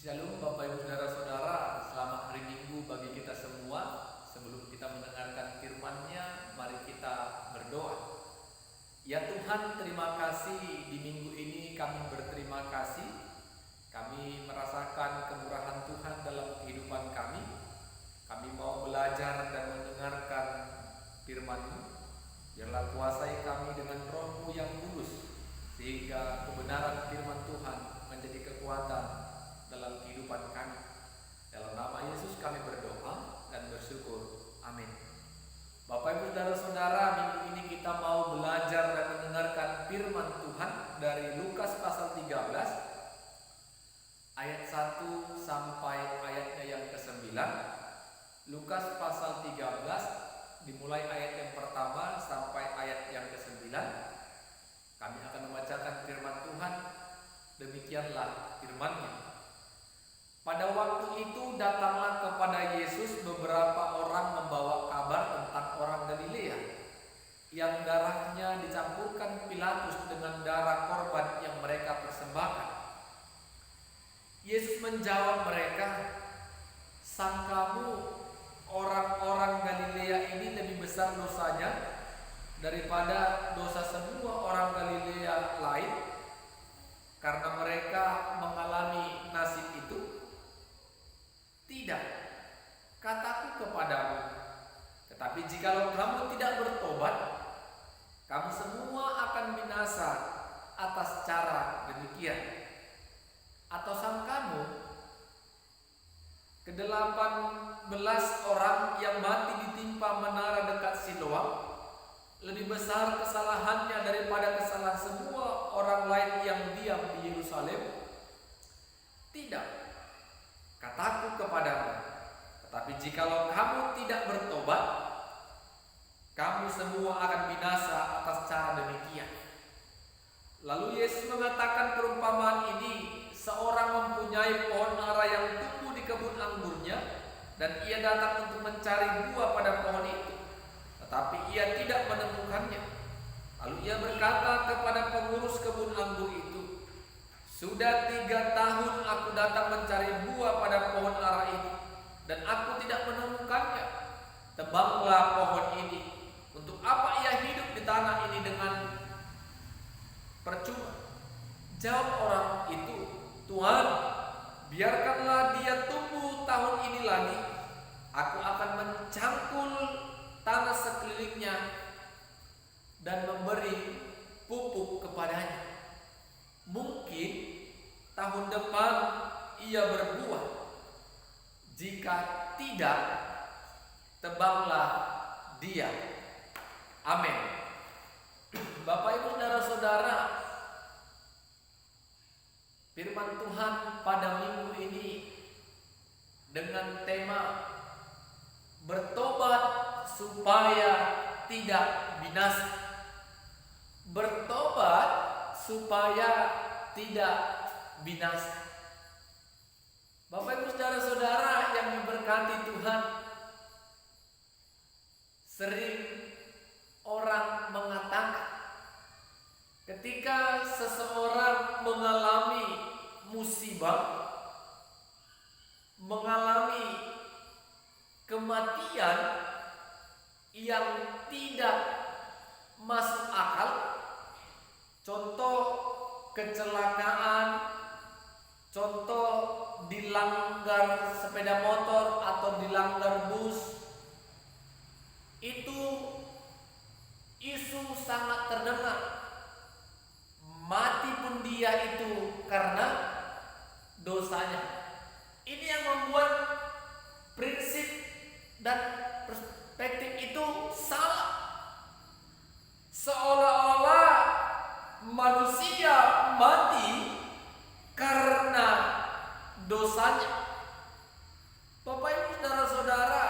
Shalom Bapak Ibu Saudara-saudara, selamat hari Minggu bagi kita semua. Sebelum kita mendengarkan firman-Nya, mari kita berdoa. Ya Tuhan, terima kasih di minggu ini kami berterima kasih. Kami merasakan kemurahan Tuhan dalam kehidupan kami. Kami mau belajar dan mendengarkan firman-Mu. Biarlah kuasai kami dengan Roh-Mu yang kudus, sehingga kebenaran firman Tuhan menjadi kekuatan dalam kehidupan kami. Dalam nama Yesus kami berdoa dan bersyukur. Amin. Bapak Ibu Saudara-saudara, minggu ini kita mau belajar dan mendengarkan firman Tuhan dari Lukas pasal 13 ayat 1 sampai ayatnya yang ke-9. Lukas pasal 13 dimulai ayat yang pertama sampai ayat yang ke-9. Kami akan membacakan firman Tuhan. Demikianlah firman-Nya. Pada waktu itu datanglah kepada Yesus beberapa orang membawa kabar tentang orang Galilea yang darahnya dicampurkan Pilatus dengan darah korban yang mereka persembahkan. Yesus menjawab mereka, "Sangkamu orang-orang Galilea ini lebih besar dosanya daripada dosa semua orang Galilea lain karena mereka mengalami nasib itu? Tidak, kataku kepadamu, tetapi jikalau kamu tidak bertobat, kamu semua akan binasa atas cara demikian. Atau sangkamu ke-18 orang yang mati ditimpa menara dekat Siloam lebih besar kesalahannya daripada kesalahan semua orang lain yang diam di Yerusalem? Tidak, kataku kepadamu, tetapi jikalau kamu tidak bertobat, kamu semua akan binasa atas cara demikian." Lalu Yesus mengatakan perumpamaan ini. Seorang mempunyai pohon ara yang tumbuh di kebun anggurnya, dan ia datang untuk mencari buah pada pohon itu, tetapi ia tidak menemukannya. Lalu ia berkata kepada pengurus kebun anggur itu, "Sudah 3 tahun aku datang mencari buah pada pohon ara ini, dan aku tidak menemukannya. Tebanglah pohon ini. Untuk apa ia hidup di tanah ini dengan percuma?" Jawab orang itu, "Tuhan, biarkanlah dia tumbuh tahun ini lagi. Aku akan mencangkul tanah sekelilingnya dan memberi pupuk kepadanya. Mungkin tahun depan ia berbuah. Jika tidak, tebanglah dia." Amin. Bapak Ibu Saudara-saudara, firman Tuhan pada minggu ini dengan tema bertobat supaya tidak binasa. Bertobat supaya tidak binasa. Bapak Ibu Saudara-saudara yang diberkati Tuhan, sering orang mengatakan ketika seseorang mengalami musibah, mengalami kematian yang tidak masuk akal, contoh kecelakaan, contoh dilanggar sepeda motor atau dilanggar bus, itu isu sangat terdengar. Mati pun dia itu karena dosanya. Ini yang membuat prinsip dan perspektif itu salah. Seolah-olah manusia mati karena dosanya. Bapak Ibu Saudara-saudara,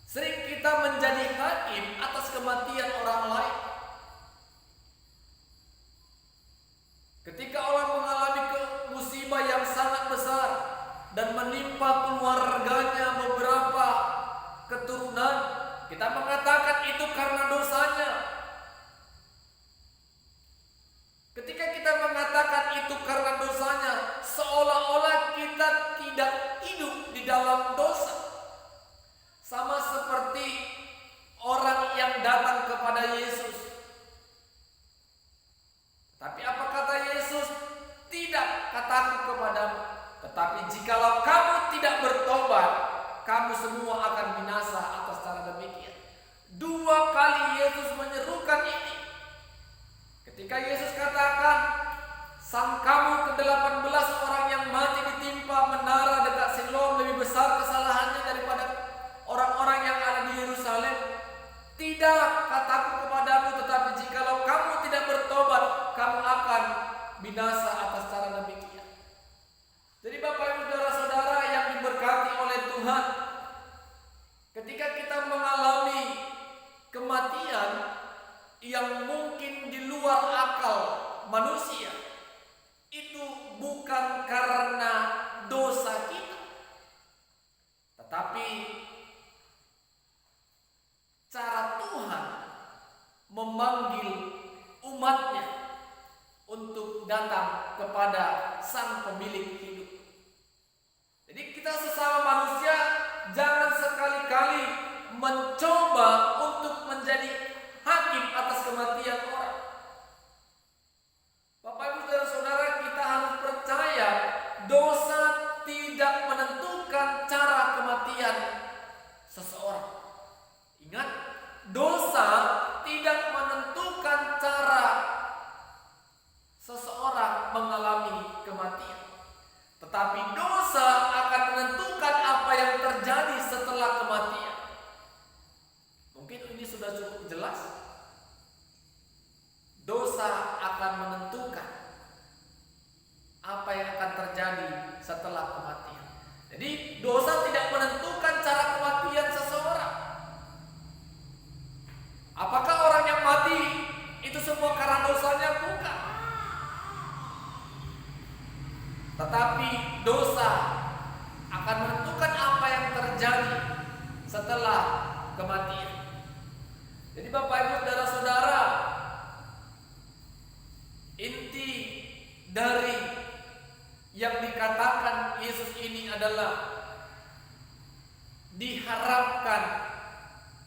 sering kita menjadi hakim atas kematian orang lain. Ketika orang mengalami musibah yang sangat besar dan menimpa keluarganya beberapa keturunan, kita mengatakan itu karena dosanya. Ketika kita mengatakan itu karena dosanya, seolah-olah kepadamu. Tetapi jikalau kamu tidak bertobat, kamu semua akan binasa atas cara demikian. 2 kali Yesus menyerukan ini. Ketika Yesus katakan, sangkamu ke-18 orang yang mati ditimpa menara dekat Siloam lebih besar kesalahannya daripada orang-orang yang ada di Yerusalem. Tidak, kataku kepadamu, tetapi jikalau kamu tidak bertobat, kamu akan binasa atas cara demikian. Jadi Bapak Ibu saudara-saudara yang diberkati oleh Tuhan, ketika kita mengalami kematian yang mungkin di luar akal manusia, itu bukan karena dosa kita, tetapi cara Tuhan memanggil umatnya untuk datang kepada Sang Pemilik hidup. Jadi kita sesama manusia jangan sekali-kali mencoba untuk menjadi hakim atas kematian orang. Bapak Ibu saudara-saudara, kita harus percaya dosa tidak menentukan cara kematian seseorang. Ingat, dosa tidak menentukan cara seseorang mengalami kematian. Tetapi dosa akan menentukan apa yang terjadi setelah kematian. Mungkin ini sudah cukup jelas. Dosa akan menentukan apa yang akan terjadi setelah kematian. Jadi dosa tidak menentukan cara kematian seseorang. Apakah orang yang mati itu semua karena dosanya? Bukan. Tetapi dosa akan menentukan apa yang terjadi setelah kematian. Jadi Bapak Ibu saudara-saudara, inti dari yang dikatakan Yesus ini adalah diharapkan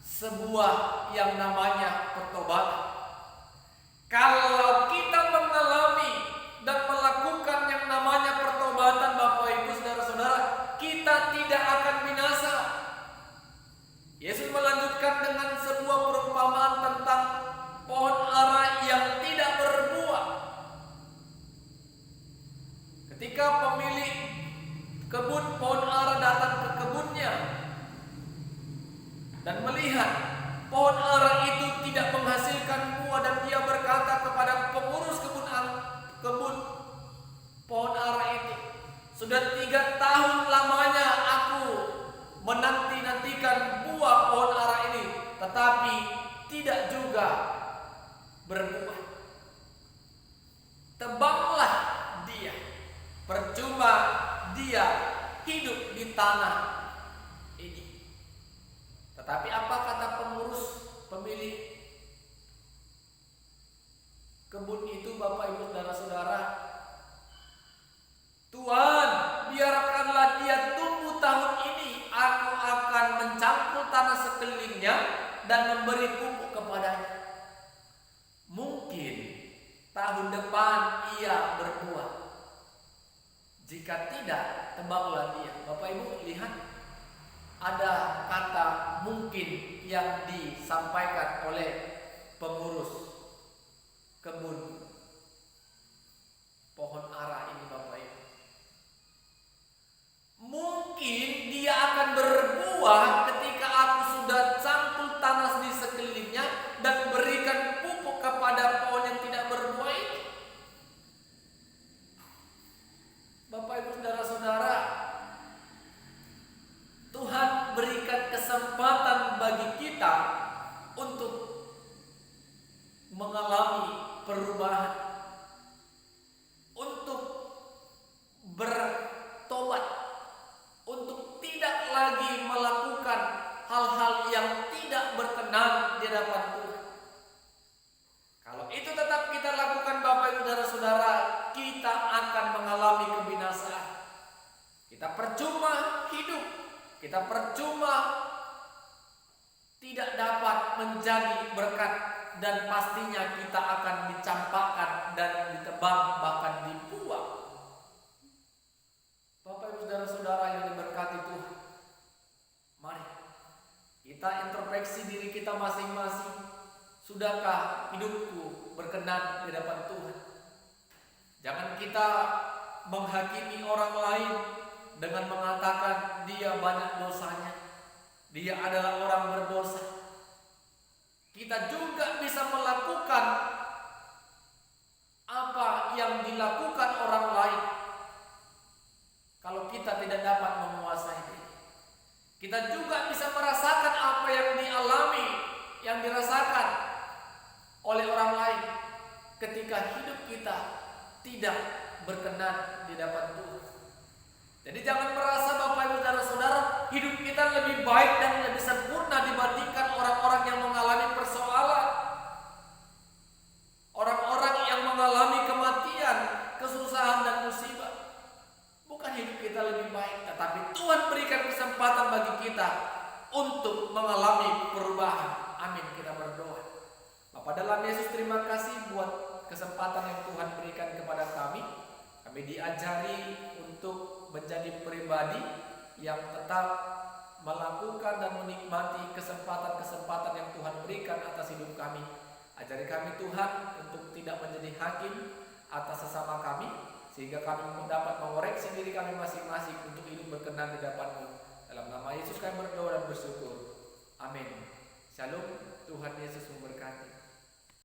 sebuah yang namanya pertobatan. Kalau kita mengalami dan melakukan yang namanya pertobatan, Bapak Ibu saudara-saudara, kita tidak akan binasa. Yesus melanjutkan dengan sebuah perumpamaan tentang pohon ara yang tidak berbuah. Ketika pemilik kebun pohon ara datang ke kebunnya dan melihat pohon ara itu tidak menghasilkan buah, dan dia berkata kepada pengurus kebun pohon ara itu, sudah 3 tahun lamanya aku menanti-nantikan buah pohon ara ini, tetapi tidak juga berbuah. Tebanglah dia, percuma dia hidup di tanah ini. Tetapi apa kata pengurus pemilik kebun itu, Bapak Ibu saudara-saudara? Tuhan, biarkanlah dia tumbuh tahun ini, aku akan mencangkul tanah sekelilingnya dan memberi pupuk kepadanya. Mungkin tahun depan ia berbuah. Jika tidak, tebanglah dia. Bapak Ibu lihat, ada kata mungkin yang disampaikan oleh pengurus kebun pohon ara ini, Bapak Ibu. Mungkin dia akan berbuah ketika aku sudah cangkul tanah di sekelilingnya dan berikan pupuk kepada pohon yang tidak berbuah itu. Bapak Ibu saudara-saudara, Tuhan berikan kesempatan bagi kita untuk mengalami perubahan, untuk bertobat, untuk tidak lagi melakukan hal-hal yang tidak berkenan di hadapan Tuhan. Kalau itu tetap kita lakukan, Bapak Ibu saudara-saudara, kita akan mengalami kebinasaan. Kita percuma hidup, kita percuma tidak dapat menjadi berkat, dan pastinya kita akan dicampakkan dan ditebang, bahkan dibuang. mengoreksi diri kita masing-masing. Sudahkah hidupku berkenan di hadapan Tuhan? Jangan kita menghakimi orang lain dengan mengatakan dia banyak dosanya, dia adalah orang berdosa. Kita juga bisa melakukan apa yang dilakukan orang lain kalau kita tidak dapat menguasai diri. Kita juga bisa merasakan apa yang dialami, yang dirasakan oleh orang lain ketika hidup kita tidak berkenan di hadapan Tuhan. Jadi jangan merasa Bapak Ibu saudara-saudara hidup kita lebih baik dan lebih sempurna dibandingkan orang-orang yang mengalami persoalan, orang-orang yang mengalami kematian, kesusahan dan musibah. Bukan hidup kita lebih baik, tetapi Tuhan berikan kesempatan bagi kita untuk mengalami perubahan. Amin, kita berdoa. Bapak dalam Yesus, terima kasih buat kesempatan yang Tuhan berikan kepada kami. Kami diajari untuk menjadi pribadi yang tetap melakukan dan menikmati kesempatan-kesempatan yang Tuhan berikan atas hidup kami. Ajari kami Tuhan untuk tidak menjadi hakim atas sesama kami, sehingga kami dapat mengoreksi diri kami masing-masing untuk hidup berkenan di hadapan-Mu. Dalam nama Yesus kami berdoa dan bersyukur. Amin. Shalom. Tuhan Yesus memberkati.